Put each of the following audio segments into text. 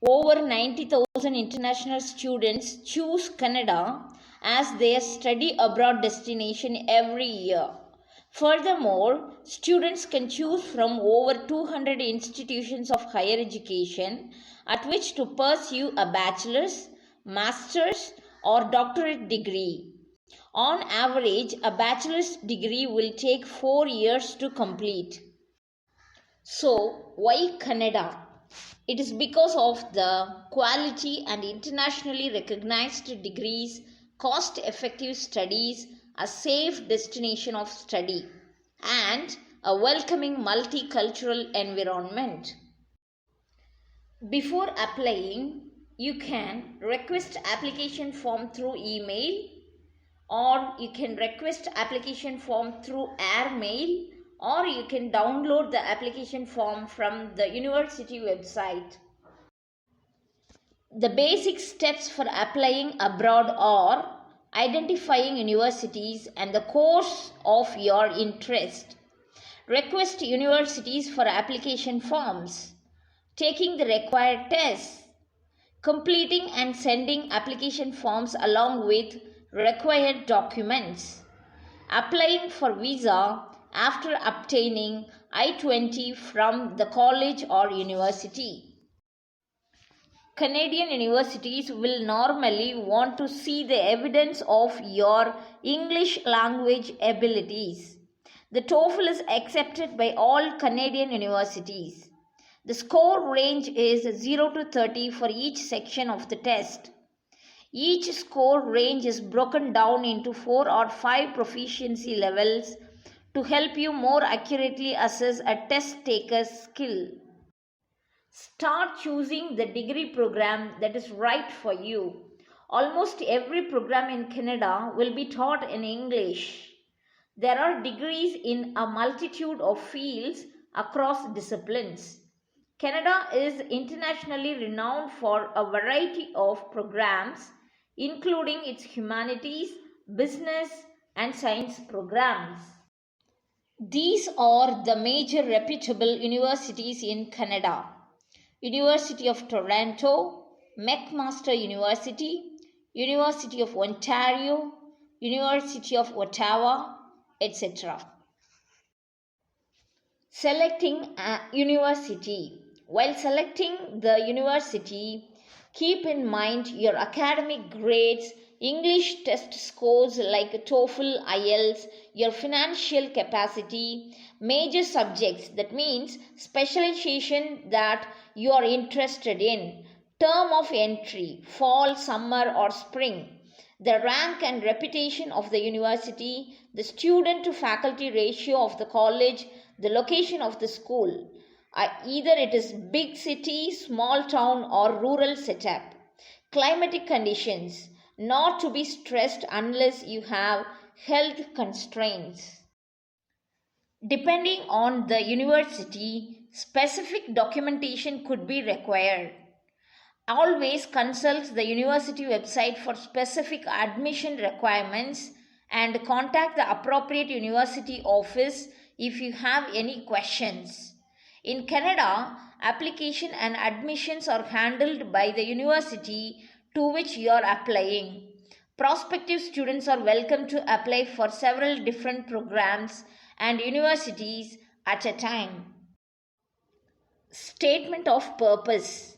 Over 90,000 international students choose Canada as their study abroad destination every year. Furthermore, students can choose from over 200 institutions of higher education at which to pursue a bachelor's, master's, or doctorate degree. On average, a bachelor's degree will take 4 years to complete. So, why Canada? It is because of the quality and internationally recognized degrees, cost effective studies, a safe destination of study, and a welcoming multicultural environment. Before applying, you can request application form through email, or you can request application form through airmail, or you can download the application form from the university website. The basic steps for applying abroad are identifying universities and the course of your interest, request universities for application forms, taking the required tests, completing and sending application forms along with required documents, applying for visa after obtaining I-20 from the college or university. Canadian universities will normally want to see the evidence of your English language abilities. The TOEFL is accepted by all Canadian universities. The score range is 0 to 30 for each section of the test. Each score range is broken down into 4 or 5 proficiency levels to help you more accurately assess a test taker's skill. Start choosing the degree program that is right for you. Almost every program in Canada will be taught in English. There are degrees in a multitude of fields across disciplines. Canada is internationally renowned for a variety of programs, including its humanities, business, and science programs. These are the major reputable universities in Canada: University of Toronto, McMaster University, University of Ontario, University of Ottawa, etc. Selecting a university. While selecting the university, keep in mind your academic grades, English test scores like TOEFL, IELTS, your financial capacity, major subjects, that means specialization that you are interested in, term of entry, fall, summer, or spring, the rank and reputation of the university, the student to faculty ratio of the college, the location of the school. Either it is big city, small town, or rural setup. Climatic conditions, not to be stressed unless you have health constraints. Depending on the university, specific documentation could be required. Always consult the university website for specific admission requirements and contact the appropriate university office if you have any questions. In Canada, application and admissions are handled by the university to which you are applying. Prospective students are welcome to apply for several different programs and universities at a time. Statement of purpose.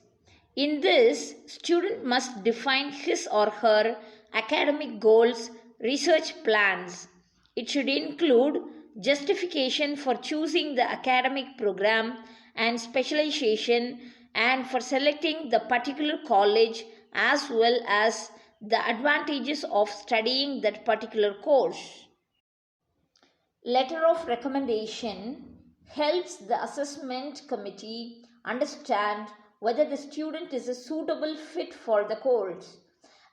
In this, student must define his or her academic goals, research plans. It should include justification for choosing the academic program and specialization and for selecting the particular college, as well as the advantages of studying that particular course. Letter of recommendation helps the assessment committee understand whether the student is a suitable fit for the course.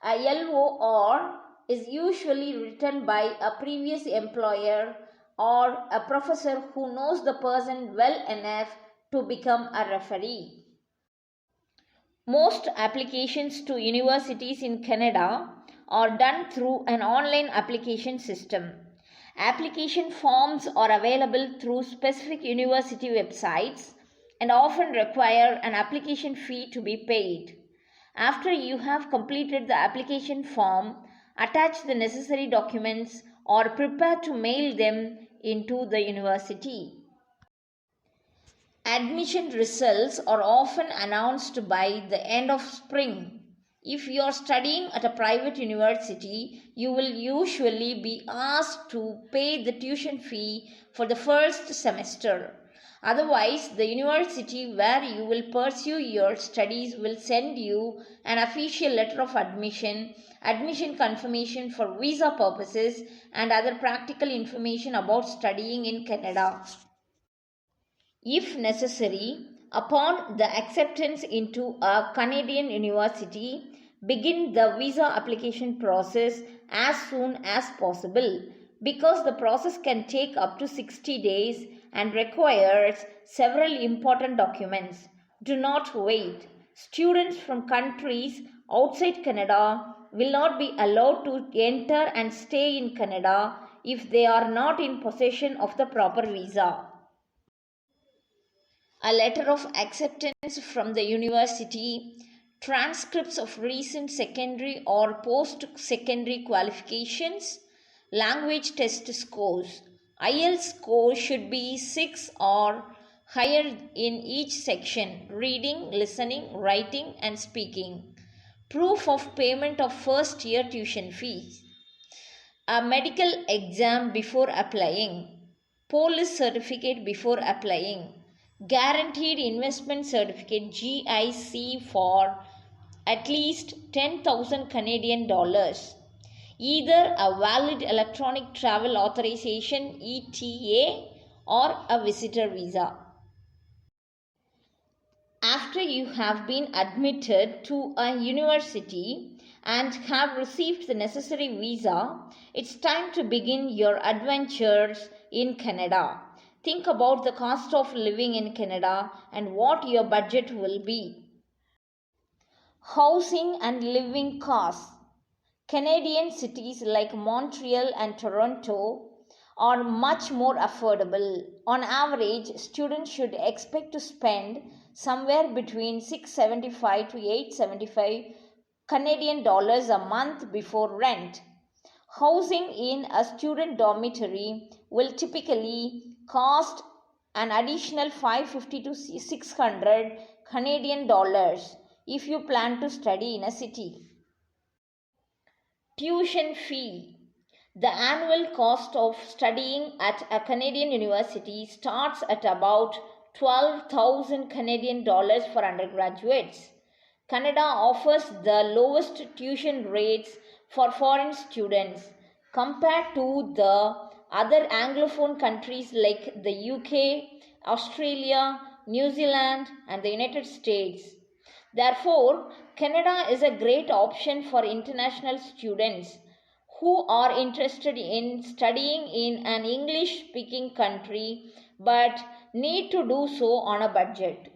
A LOR is usually written by a previous employer or a professor who knows the person well enough to become a referee. Most applications to universities in Canada are done through an online application system. Application forms are available through specific university websites and often require an application fee to be paid. After you have completed the application form, attach the necessary documents or prepare to mail them into the university. Admission results are often announced by the end of spring. If you are studying at a private university, you will usually be asked to pay the tuition fee for the first semester. Otherwise, the university where you will pursue your studies will send you an official letter of admission, admission confirmation for visa purposes, and other practical information about studying in Canada. If necessary, upon the acceptance into a Canadian university, begin the visa application process as soon as possible because the process can take up to 60 days and requires several important documents. Do not wait. Students from countries outside Canada will not be allowed to enter and stay in Canada if they are not in possession of the proper visa. A letter of acceptance from the university, transcripts of recent secondary or post-secondary qualifications, language test scores. IELTS score should be 6 or higher in each section: reading, listening, writing, and speaking. Proof of payment of first year tuition fees. A medical exam before applying. Police certificate before applying. Guaranteed investment certificate GIC for at least 10,000 Canadian dollars. Either a valid electronic travel authorization ETA or a visitor visa. After you have been admitted to a university and have received the necessary visa, it's time to begin your adventures in Canada. Think about the cost of living in Canada and what your budget will be. Housing and living costs. Canadian cities like Montreal and Toronto are much more affordable. On average, students should expect to spend somewhere between 675 to 875 Canadian dollars a month before rent. Housing in a student dormitory will typically cost an additional 550 to 600 Canadian dollars if you plan to study in a city. Tuition fee. The annual cost of studying at a Canadian university starts at about 12,000 Canadian dollars for undergraduates. Canada offers the lowest tuition rates for foreign students compared to the other Anglophone countries like the UK, Australia, New Zealand, and the United States. Therefore, Canada is a great option for international students who are interested in studying in an English speaking country but need to do so on a budget.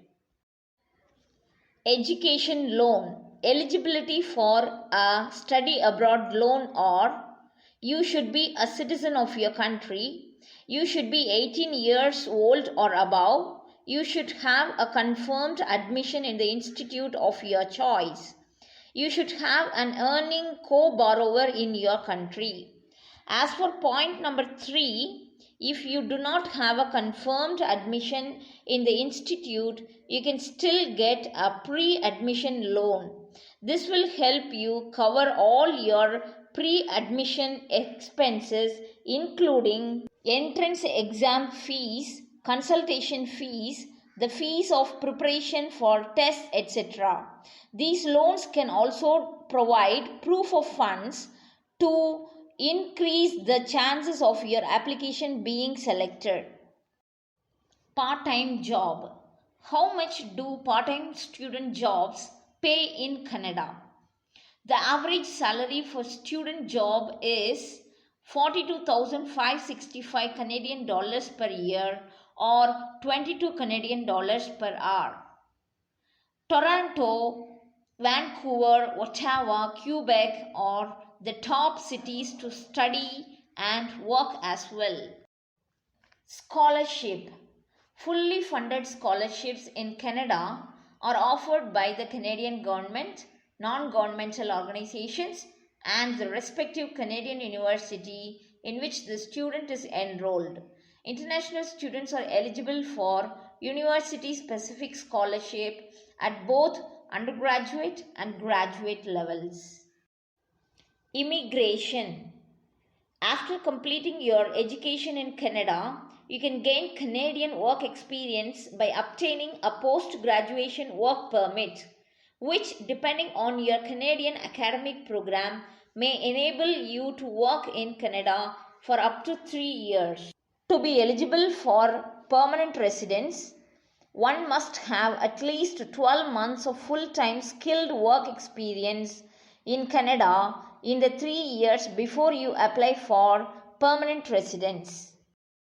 Education loan. Eligibility for a study abroad loan or you should be a citizen of your country, you should be 18 years old or above, you should have a confirmed admission in the institute of your choice. You should have an earning co-borrower in your country. As for point number 3, if you do not have a confirmed admission in the institute, you can still get a pre-admission loan. This will help you cover all your pre-admission expenses including entrance exam fees, consultation fees, the fees of preparation for tests, etc. These loans can also provide proof of funds to increase the chances of your application being selected. Part-time job. How much do part-time student jobs pay in Canada? The average salary for student job is 42,565 Canadian dollars per year or 22 Canadian dollars per hour. Toronto, Vancouver, Ottawa, Quebec are the top cities to study and work as well. Scholarship. Fully funded scholarships in Canada are offered by the Canadian government, non-governmental organizations, and the respective Canadian university in which the student is enrolled. International students are eligible for university-specific scholarship at both undergraduate and graduate levels. Immigration. After completing your education in Canada, you can gain Canadian work experience by obtaining a post-graduation work permit, which, depending on your Canadian academic program, may enable you to work in Canada for up to 3 years. To be eligible for permanent residence, one must have at least 12 months of full-time skilled work experience in Canada in the 3 years before you apply for permanent residence.